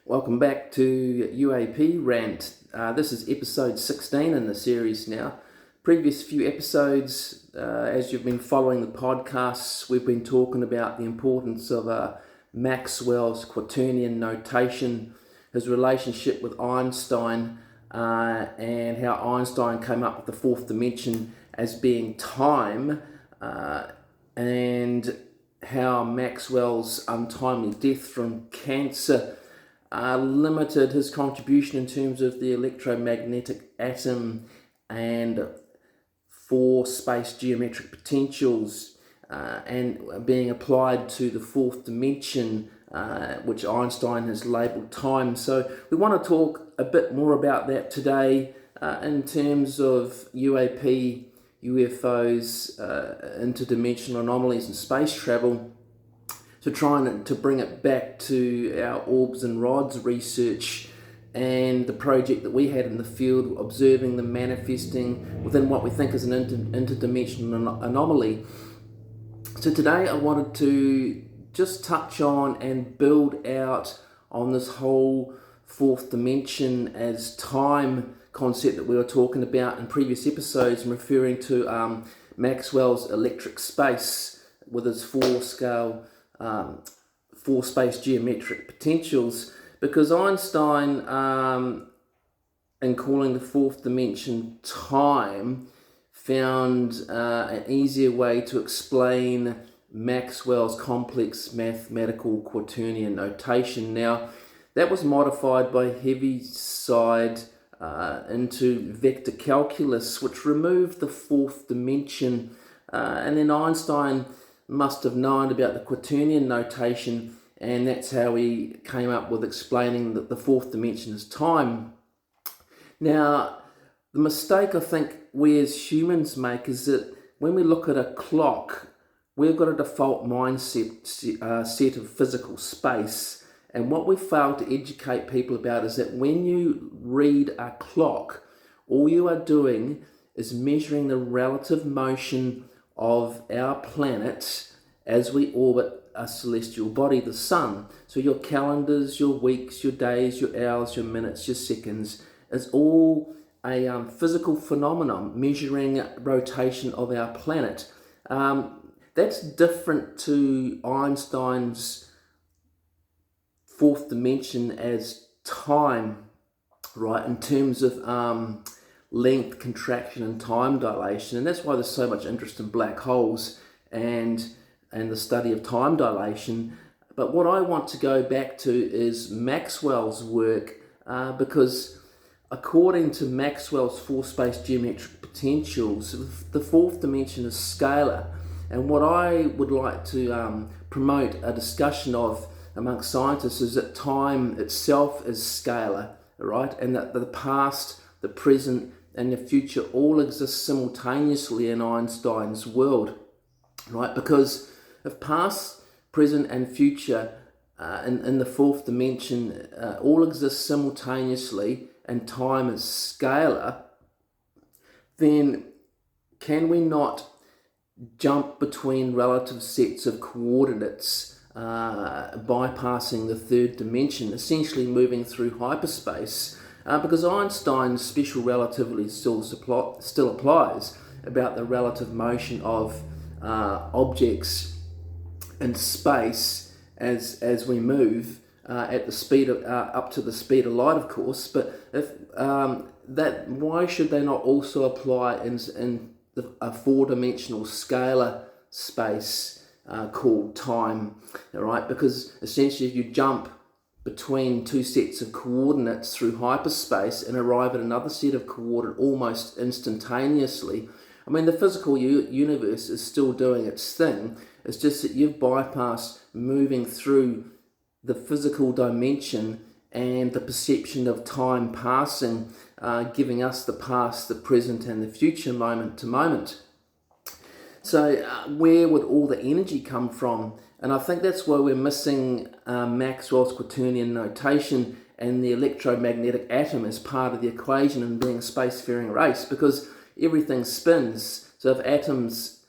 Welcome back to UAP Rant. This is episode 16 in the series now. Previous few episodes, as you've been following the podcasts, we've been talking about the importance of Maxwell's quaternion notation, his relationship with Einstein, and how Einstein came up with the fourth dimension as being time, and how Maxwell's untimely death from cancer limited his contribution in terms of the electromagnetic atom and four space geometric potentials and being applied to the fourth dimension, which Einstein has labelled time. So we want to talk a bit more about that today in terms of UAP, UFOs, interdimensional anomalies and space travel, to trying to bring it back to our orbs and rods research and the project that we had in the field, observing them manifesting within what we think is an interdimensional anomaly. So today I wanted to just touch on and build out on this whole fourth dimension as time concept that we were talking about in previous episodes, and referring to Maxwell's electric space with his four space geometric potentials, because Einstein, in calling the fourth dimension time, found an easier way to explain Maxwell's complex mathematical quaternion notation. Now, that was modified by Heaviside into vector calculus, which removed the fourth dimension, and then Einstein must have known about the quaternion notation, and that's how he came up with explaining that the fourth dimension is time. Now, the mistake I think we as humans make is that when we look at a clock, we've got a default mindset set of physical space, and what we fail to educate people about is that when you read a clock, all you are doing is measuring the relative motion of our planet as we orbit a celestial body, the sun. So your calendars, your weeks, your days, your hours, your minutes, your seconds is all a physical phenomenon measuring rotation of our planet. That's different to Einstein's fourth dimension as time, right, in terms of length, contraction, and time dilation. And that's why there's so much interest in black holes and the study of time dilation. But what I want to go back to is Maxwell's work, because according to Maxwell's four space geometric potentials, the fourth dimension is scalar. And what I would like to promote a discussion of amongst scientists is that time itself is scalar, right? And that the past, the present, and the future all exist simultaneously in Einstein's world, right? Because if past, present, and future in the fourth dimension all exist simultaneously and time is scalar, then can we not jump between relative sets of coordinates, bypassing the third dimension, essentially moving through hyperspace? Because Einstein's special relativity still applies about the relative motion of objects in space as we move at the speed of up to the speed of light, of course. But if why should they not also apply in a four-dimensional scalar space called time? All right, because essentially if you jump between two sets of coordinates through hyperspace and arrive at another set of coordinates almost instantaneously, I mean, the physical universe is still doing its thing. It's just that you've bypassed moving through the physical dimension and the perception of time passing, giving us the past, the present, and the future moment to moment. So where would all the energy come from? And I think that's why we're missing Maxwell's quaternion notation and the electromagnetic atom as part of the equation in being a spacefaring race, because everything spins. So if atoms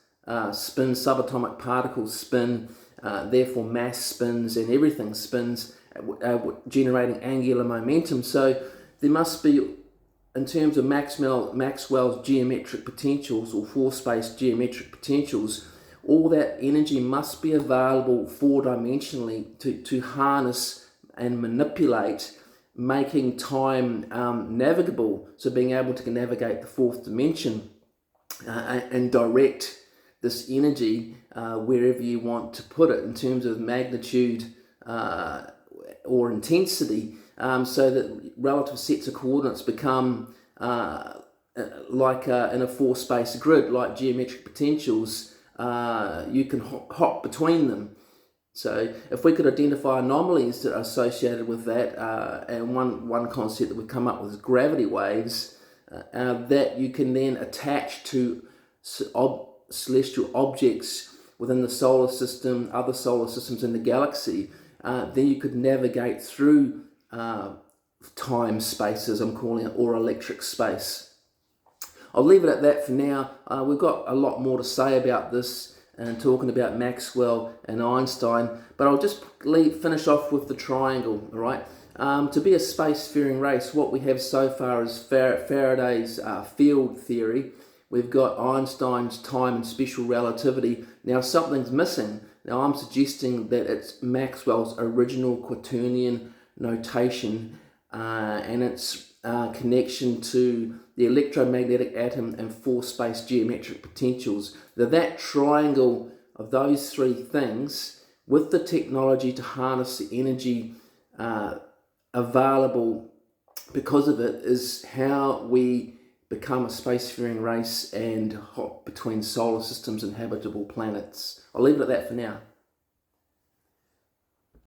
spin, subatomic particles spin, therefore mass spins and everything spins, generating angular momentum. So there must be, in terms of Maxwell's geometric potentials, or four-space geometric potentials, all that energy must be available four-dimensionally to harness and manipulate, making time navigable, so being able to navigate the fourth dimension and direct this energy wherever you want to put it in terms of magnitude or intensity, so that relative sets of coordinates become like in a four-space grid, like geometric potentials. You can hop between them. So if we could identify anomalies that are associated with that, and one concept that we've come up with is gravity waves, that you can then attach to celestial objects within the solar system, other solar systems in the galaxy, then you could navigate through time space, as I'm calling it, or electric space. I'll leave it at that for now. We've got a lot more to say about this and talking about Maxwell and Einstein, but I'll just finish off with the triangle. All right. To be a spacefaring race, what we have so far is Faraday's field theory. We've got Einstein's time and special relativity. Now something's missing. Now I'm suggesting that it's Maxwell's original quaternion notation and its connection to the electromagnetic atom and four-space geometric potentials. That triangle of those three things, with the technology to harness the energy available because of it, is how we become a spacefaring race and hop between solar systems and habitable planets. I'll leave it at that for now.